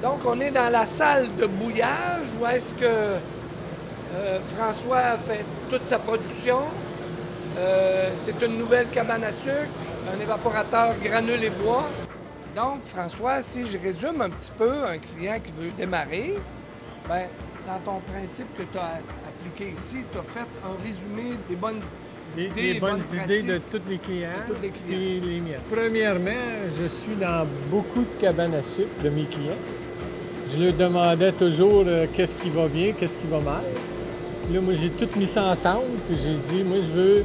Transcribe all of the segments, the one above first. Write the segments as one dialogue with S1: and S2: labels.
S1: Donc, on est dans la salle de bouillage où est-ce que François fait toute sa production. C'est une nouvelle cabane à sucre, un évaporateur granule et bois. Donc, François, si je résume un petit peu un client qui veut démarrer, bien, dans ton principe que tu as appliqué ici, tu as fait un résumé des bonnes idées,
S2: Les bonnes idées de tous les clients, et les miennes. Premièrement, je suis dans beaucoup de cabanes à sucre de mes clients. Je leur demandais toujours qu'est-ce qui va bien, qu'est-ce qui va mal. Là, moi, j'ai tout mis ça ensemble, puis j'ai dit, moi, je veux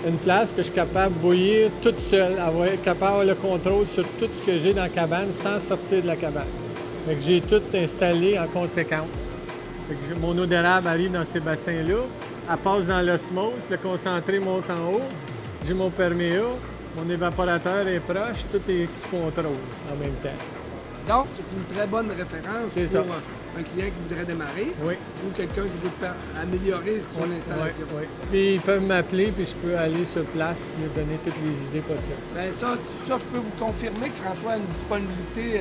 S2: une place que je suis capable de bouillir toute seule, être capable d'avoir le contrôle sur tout ce que j'ai dans la cabane sans sortir de la cabane. Fait que j'ai tout installé en conséquence. Fait que mon eau d'érable arrive dans ces bassins-là, elle passe dans l'osmose, le concentré monte en haut, j'ai mon perméa, mon évaporateur est proche, tout est sous contrôle en même temps.
S1: Donc, c'est une très bonne référence pour un client qui voudrait démarrer ou quelqu'un qui veut améliorer son installation.
S2: Oui. Puis ils peuvent m'appeler, puis je peux aller sur place, leur donner toutes les idées possibles.
S1: Bien, ça, je peux vous confirmer que François a une disponibilité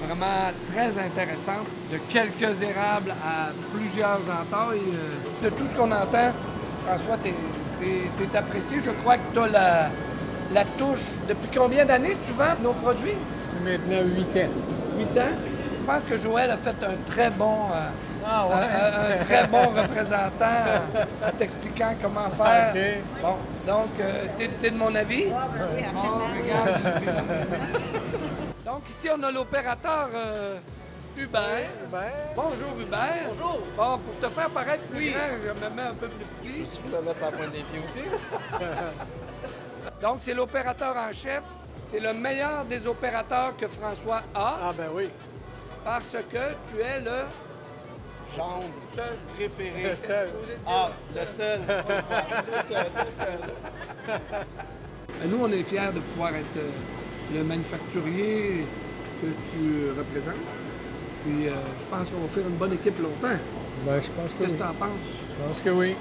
S1: vraiment très intéressante, de quelques érables à plusieurs entailles. De tout ce qu'on entend, François, t'es apprécié. Je crois que tu as la touche. Depuis combien d'années tu vends nos produits?
S2: Maintenant 8 ans.
S1: 8 ans? Je pense que Joël a fait un très bon, un très bon représentant en t'expliquant comment faire.
S2: Okay.
S1: Bon, donc, t'es de mon avis?
S3: Oui,
S1: Bon,
S3: absolument.
S1: regarde. Donc, ici, on a l'opérateur Hubert. Bonjour, Hubert.
S4: Bonjour.
S1: Bon, pour te faire paraître plus grand, je me mets un peu plus petit.
S4: Je peux mettre sa pointe des pieds aussi.
S1: Donc, c'est l'opérateur en chef. C'est le meilleur des opérateurs que François a.
S2: Ah ben oui.
S1: Parce que tu es le
S4: Gendre
S1: seul.
S4: préféré.
S2: Le seul.
S4: Le seul. Le seul.
S1: Nous, on est fiers de pouvoir être le manufacturier que tu représentes. Puis je pense qu'on va faire une bonne équipe longtemps.
S2: Ben, je pense que
S1: Qu'est-ce
S2: oui.
S1: que tu en penses?
S2: Je pense que oui.